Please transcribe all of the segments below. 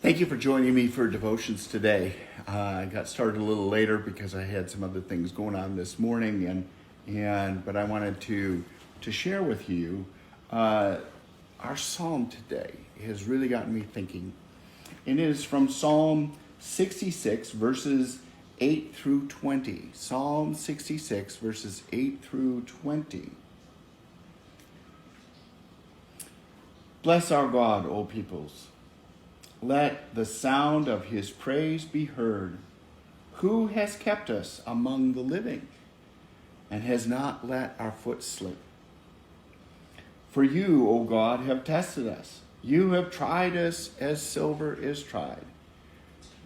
Thank you for joining me for devotions today. I got started a little later because I had some other things going on this morning, but I wanted to share with you our psalm today. It has really gotten me thinking. It is from Psalm 66, verses 8 through 20. Psalm 66, verses 8 through 20. Bless our God, O peoples. Let the sound of his praise be heard. Who has kept us among the living and has not let our foot slip? For you, O God, have tested us. You have tried us as silver is tried.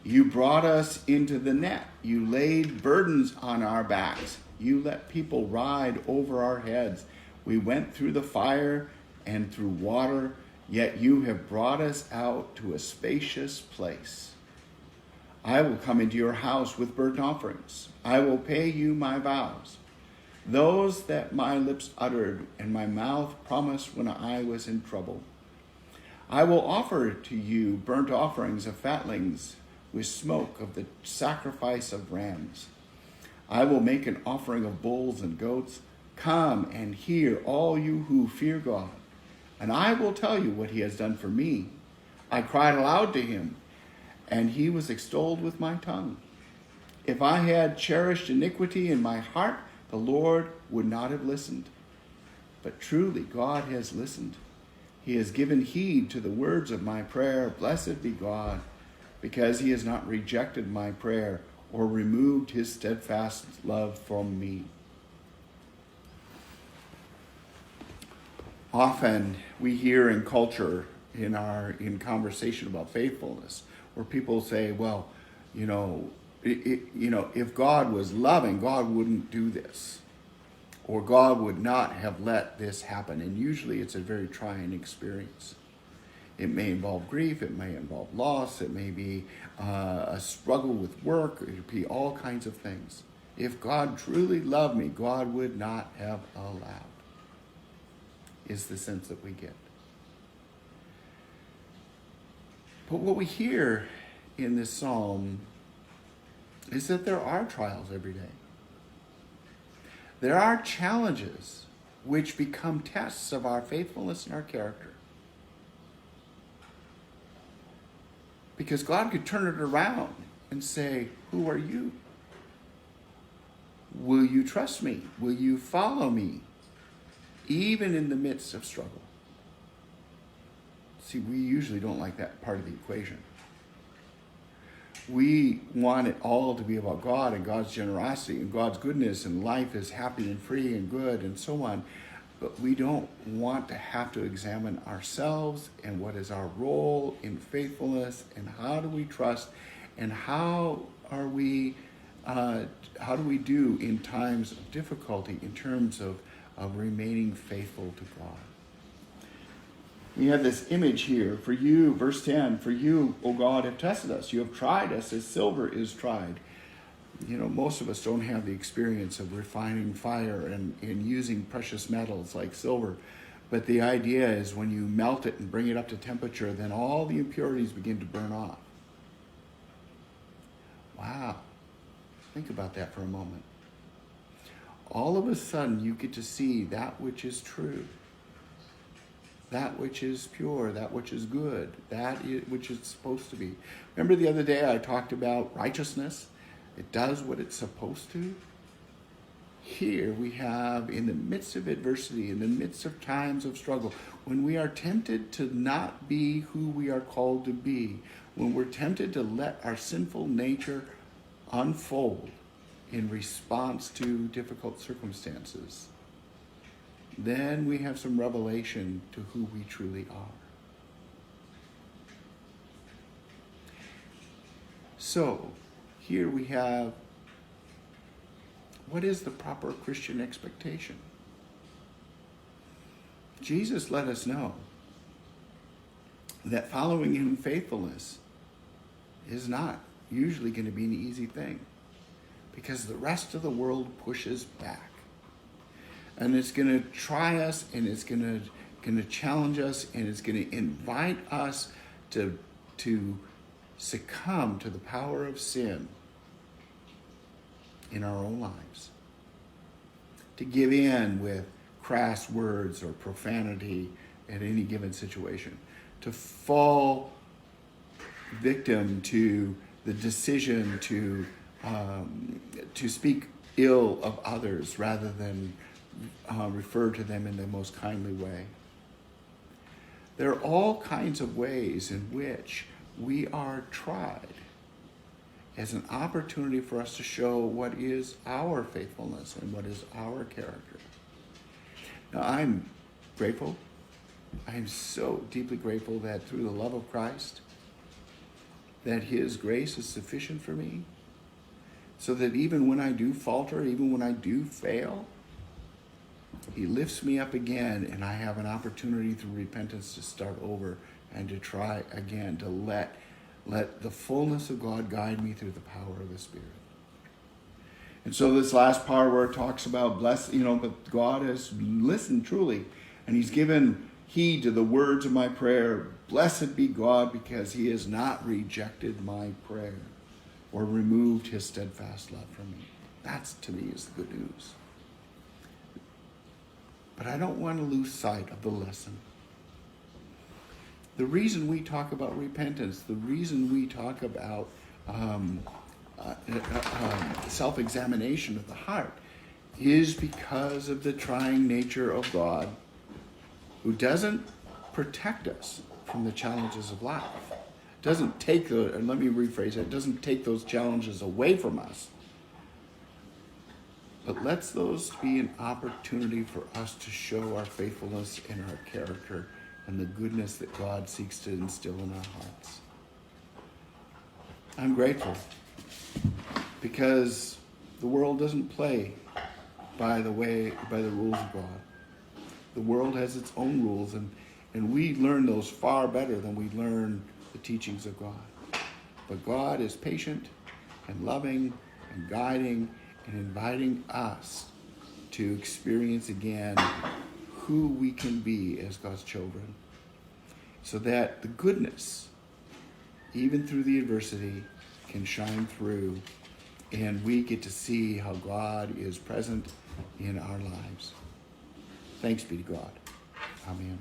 You brought us into the net. You laid burdens on our backs. You let people ride over our heads. We went through the fire and through water, yet you have brought us out to a spacious place. I will come into your house with burnt offerings. I will pay you my vows, those that my lips uttered and my mouth promised when I was in trouble. I will offer to you burnt offerings of fatlings with smoke of the sacrifice of rams. I will make an offering of bulls and goats. Come and hear, all you who fear God, and I will tell you what he has done for me. I cried aloud to him, and he was extolled with my tongue. If I had cherished iniquity in my heart, the Lord would not have listened. But truly God has listened. He has given heed to the words of my prayer. Blessed be God, because he has not rejected my prayer or removed his steadfast love from me. Often we hear in culture, in conversation about faithfulness, where people say, well, if God was loving, God wouldn't do this, or God would not have let this happen. And usually it's a very trying experience. It may involve grief, it may involve loss, it may be a struggle with work, it could be all kinds of things. If God truly loved me, God would not have allowed, is the sense that we get. But what we hear in this psalm is that there are trials every day. There are challenges which become tests of our faithfulness and our character. Because God could turn it around and say, who are you? Will you trust me? Will you follow me? Even in the midst of struggle. See, we usually don't like that part of the equation. We want it all to be about God and God's generosity and God's goodness, and life is happy and free and good and so on. But we don't want to have to examine ourselves and what is our role in faithfulness, and how do we trust, and how do we do in times of difficulty in terms of remaining faithful to God. We have this image here. For you, verse 10, for you, O God, have tested us. You have tried us as silver is tried. Most of us don't have the experience of refining fire and using precious metals like silver. But the idea is when you melt it and bring it up to temperature, then all the impurities begin to burn off. Wow. Think about that for a moment. All of a sudden, you get to see that which is true, that which is pure, that which is good, which is supposed to be. Remember the other day I talked about righteousness? It does what it's supposed to. Here we have, in the midst of adversity, in the midst of times of struggle, when we are tempted to not be who we are called to be, when we're tempted to let our sinful nature unfold in response to difficult circumstances, then we have some revelation to who we truly are. So, here we have, what is the proper Christian expectation? Jesus let us know that following him in faithfulness is not usually going to be an easy thing, because the rest of the world pushes back. And it's going to try us, and it's going to challenge us, and it's going to invite us to succumb to the power of sin in our own lives, to give in with crass words or profanity at any given situation, to fall victim to the decision to speak ill of others rather than refer to them in the most kindly way. There are all kinds of ways in which we are tried as an opportunity for us to show what is our faithfulness and what is our character. Now, I'm grateful. I am so deeply grateful that through the love of Christ, that his grace is sufficient for me, so that even when I do falter, even when I do fail, he lifts me up again, and I have an opportunity through repentance to start over and to try again, to let the fullness of God guide me through the power of the Spirit. And so this last part where it talks about but God has listened truly, and he's given heed to the words of my prayer. Blessed be God, because he has not rejected my prayer or removed his steadfast love from me. That's, to me, is the good news. But I don't want to lose sight of the lesson. The reason we talk about repentance, the reason we talk about self-examination of the heart, is because of the trying nature of God, who doesn't protect us from the challenges of life. Doesn't take let me rephrase it, doesn't take those challenges away from us, but lets those be an opportunity for us to show our faithfulness in our character and the goodness that God seeks to instill in our hearts. I'm grateful because the world doesn't play by the rules of God. The world has its own rules, and we learn those far better than we learn the teachings of God. But God is patient and loving and guiding and inviting us to experience again who we can be as God's children, so that the goodness, even through the adversity, can shine through, and we get to see how God is present in our lives. Thanks be to God. Amen.